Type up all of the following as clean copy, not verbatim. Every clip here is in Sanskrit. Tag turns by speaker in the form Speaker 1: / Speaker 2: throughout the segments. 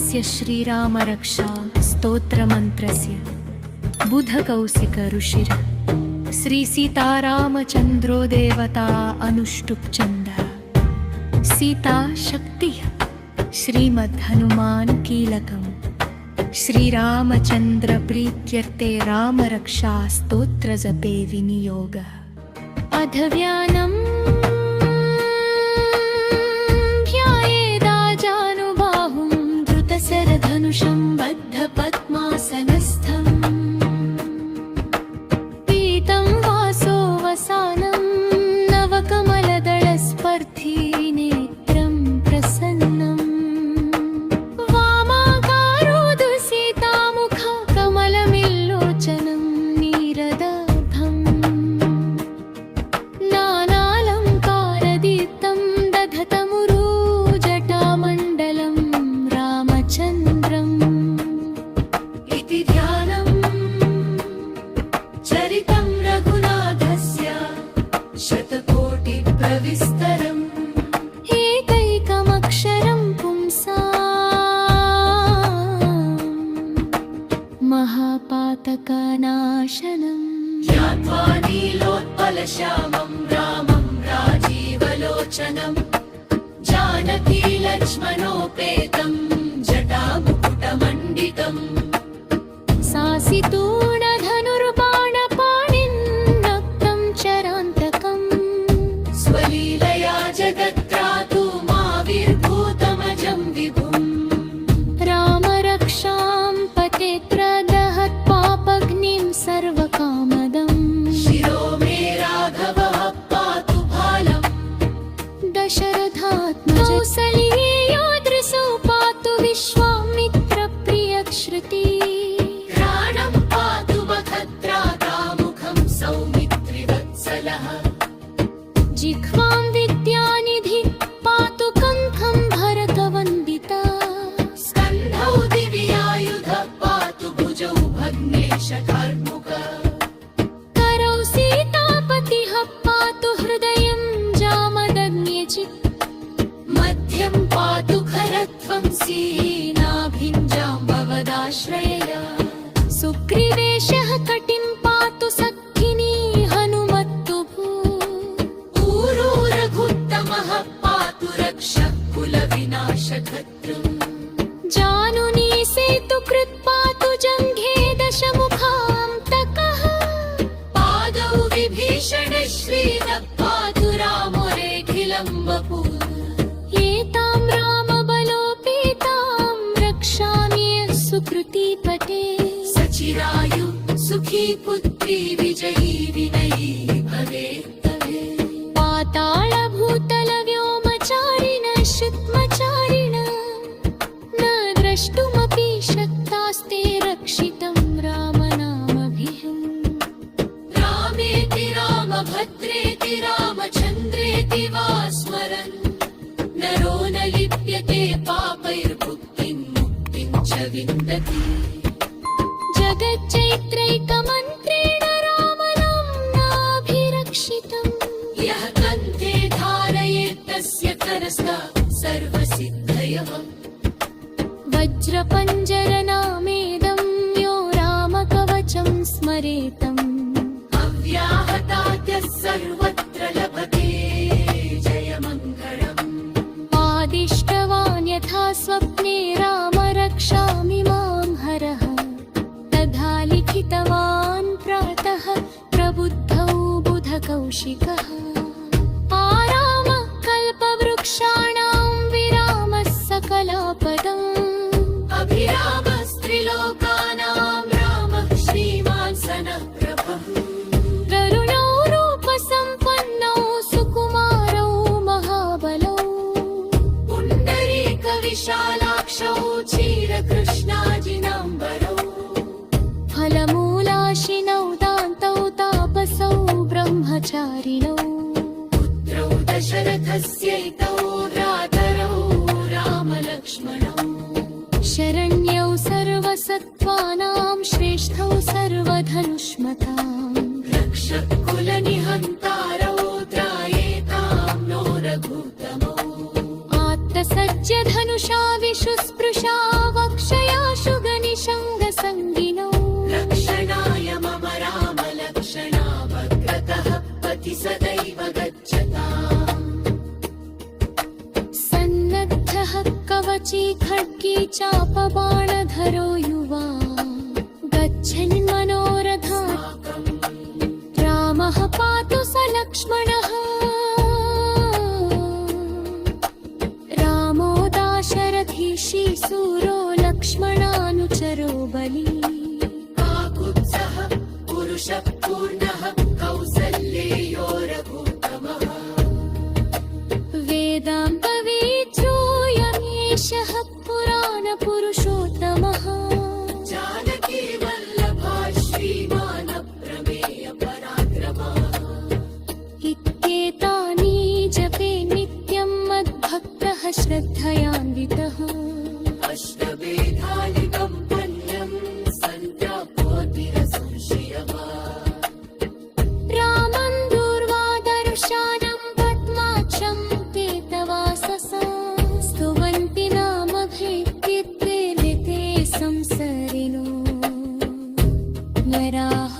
Speaker 1: अस्य श्रीरामरक्षा स्तोत्रमन्त्रस्य बुधकौशिक ऋषिः श्रीसीतारामचन्द्रो देवता अनुष्टुप् सीता शक्तिः श्रीमद्हनुमान् कीलकम् श्रीरामचन्द्र प्रीत्यर्थे रामरक्षा स्तोत्रजपे विनियोगः अधव्यानम् ध्यायेदाजानुबाहुं धृतशरधनुषं बद्धपद्मासनस्थम् पीतं वासो वसानं नवकमलदलस्पर्धी नेत्रं प्रसन्नम् वामाकारो दुसीतामुख कमलमिल्लोचनं नीरदभम् नानालङ्कारदीप्तं दधतमुरुजटामण्डलं रामचन्द्रम् इति ध्यानम् चरितं रघुनाथस्य शतकोटिप्रविस्तरम् एकैकमक्षरं पुंसाम् महापातकनाशनम् ध्यात्वा नीलोत्पलश्यामं रामं राजीवलोचनं जानकी लक्ष्मणोपेतं जटामुकुटमण्डितम् सासितूणधनुर्बाणपाणिन्नक्तं चरान्तकम् स्वलीलया जगत्त्रातु माविर्भूतमजं विभुम् रामरक्षां पतेत्रदहत्पापग्निं सर्वकामदम् शिरो मे राघवः पातु भालम् दशरथात्मज कौसल्येयादृशो पातु विश्वामित्रप्रियश्रुति प्राणं पातु मखत्रादामुखं सौमित्रिवत्सलः जिह्वां विद्यानिधि पातु कण्ठं भरतवन्दिता स्कन्धौ दिव्यायुध पातु भुजौ भग्नेशकर्मुकः करौ सीतापतिः पातु हृदयं जामदग्न्यचित् मध्यं पातु खरत्वं सीनाभिञ्जाम्बवदाश्रयया सुग्रीवेशः कटिं पातु सखिनी हनुमत्तुभू ऊरो रघुत्तमः पातु रक्षः कुलविनाशकर्तृम् जानुनी सेतुकृत् पातु जङ्घे दशमुखान्तकः पादौ विभीषण श्रीरः पातु रामो रेखिलं वपुः एतां रामबलोपेतां रक्षामि सुकृतिपते सचिरायु सुखी पुत्री विजयी विनयी भवेत् पातालभूतलव्योमचारिण शुत्मचारिण न द्रष्टुमपि शक्तास्ते रक्षितं रामनामभिः रामेति रामभद्रेति रामचन्द्रेति वा स्मरन् नरो न लिप्यते पापैर्भुक्तिं मुक्तिं च विन्दति जगच्चैत्रैकमन्त्रेण रामनाम्नाभिरक्षितम् यः कण्ठे धारयेत् तस्य करस्तः सर्वसिद्धयः वज्रपञ्जरनामेदं यो रामकवचं स्मरेतम् अव्याहताद्यः सर्वत्र लभते जयमङ्गलम् आदिष्टवान् यथा स्वप्ने राम रक्षामि मां हरः तथा लिखितवान् प्रातः प्रबुद्धौ बुधकौशिकः आरामः कल्पवृक्षाणां विरामः सकलापदम् अभिरामस्त्रिलोकानां रामः श्रीमान् सनः प्रभः तरुणौ रूपसम्पन्नौ सुकुमारौ महाबलौ पुण्डरीकविशालाक्षौ क्षीरकृष्णाजिनाम्बरौ फलमूलाशिनौ दान्तौ तापसौ ब्रह्मचारिणौ पुत्रौ दशरथस्यैतौ भ्रातरौ रामलक्ष्मणौ शरण्यौ सर्वसत्त्वानां श्रेष्ठौ सर्वधनुष्मताम् रक्षः कुलनिहन्तारौ त्रायेतां नो रघुत्तमौ आत्तसज्ज धनुषा विशुस्पृशा वाची खड्गी चापबाणधरो युवा गच्छन्मनोरथा रामः पातु स लक्ष्मणः रामो दाशरथी शूरो लक्ष्मणानुचरो बली काकुत्सः पुरुषः पूर्णः कौसल्येयो रघुत्तमः वेदान्तवेद्योऽयमेषः पुराणपुरुषोत्तमः जानकी वल्लभा श्रीमान् प्रमेय पराक्रमः इत्येतानि जपे नित्यं मद्भक्तः श्रद्धयान्वितः अष्टवेदानि कम्पन्यं सन्त्यापोतिरसंशयः रामं दूर्वादर्शानं पद्माक्षं केतवाससा स्तुवन्ति नाम भेत्ते संसरिणो वराह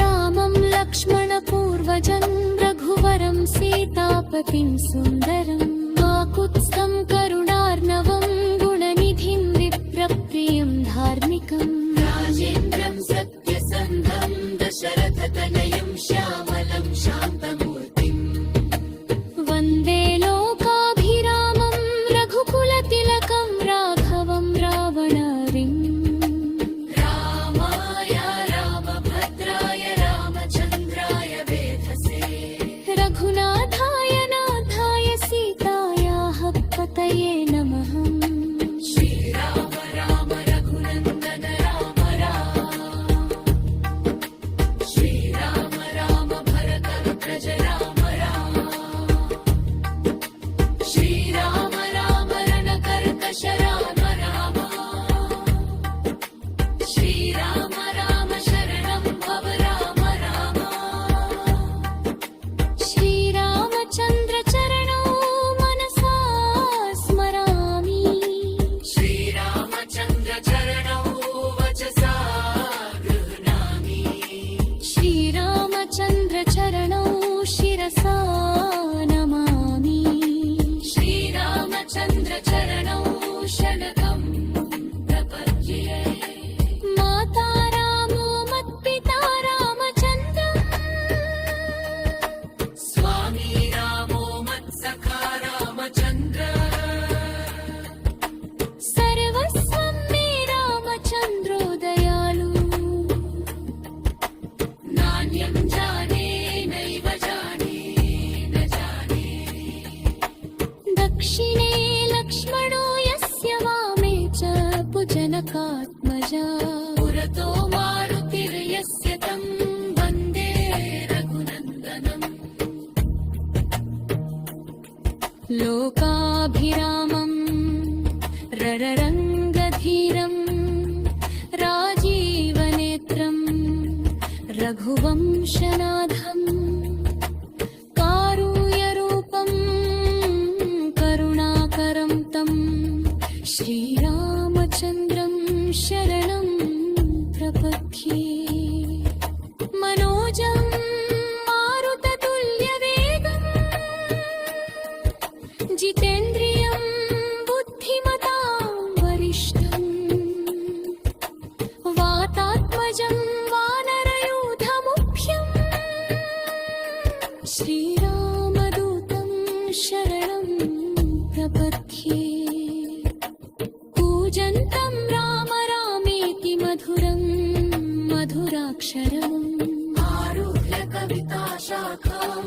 Speaker 1: रामं लक्ष्मणपूर्वजं रघुवरं सीतापतिं सुन्दरं काकुत्स्थं करुणार्णवं गुणनिधिं विप्रप्रियं धार्मिकं राजेन्द्रं सत्यसन्धं दशरथतनयं श्यामलं शान्तमूर्तिम् वन्दे लोकाभिरामं रघुकुलतिलकं राघवं रावणारिम् रामाय रामभद्राय रामचन्द्राय वेधसे रघुनाथाय नाथाय सीतायाः पतये नमः श्रीराम राम रघुनन्दन राम राम श्रीराम राम भरतर्षज राम राम श्रीराम राम रणकर्कश राम राम श्रीराम राम शरणं भव राम राम श्रीरामचन्द्र चरणौ मनसा स्मरामि श्रीरामचन्द्र चरणौ वचसा गृह्णामि श्रीरामचन्द्र चरणौ शिरसा नमामि श्रीरामचन्द्र चरणौ शनकं प्रपद्ये माता रामो मत्पिता रामचन्द्रः स्वामी रामो मत्सखा रामचन्द्र सर्वस्वं मे रामचन्द्रो दयालु नान्यं जाने नैव जाने न जाने दक्षिणे लक्ष्मणो यस्य वामे च पूजनकात्मजा पुरतो मारुतिर्यस्य तं वन्दे रघुनन्दनम् लोकाभिरामं रररङ्गधीरं राजीवनेत्रं रघुवंशनाथं कारुण्यरूपं करुणाकरं तं श्रीरामचन्द्रं शरणं प्रपद्ये मनोजं मारुततुल्यवेगम् जितेन्द्रियं बुद्धिमतां वरिष्ठम् वातात्मजं वानरयूथमुख्यम् श्रीरामदूतं शरणं प्रपद्ये कूजन्तं राम रामेति मधुरं मधुराक्षरम् आरुह्य कविता शाखां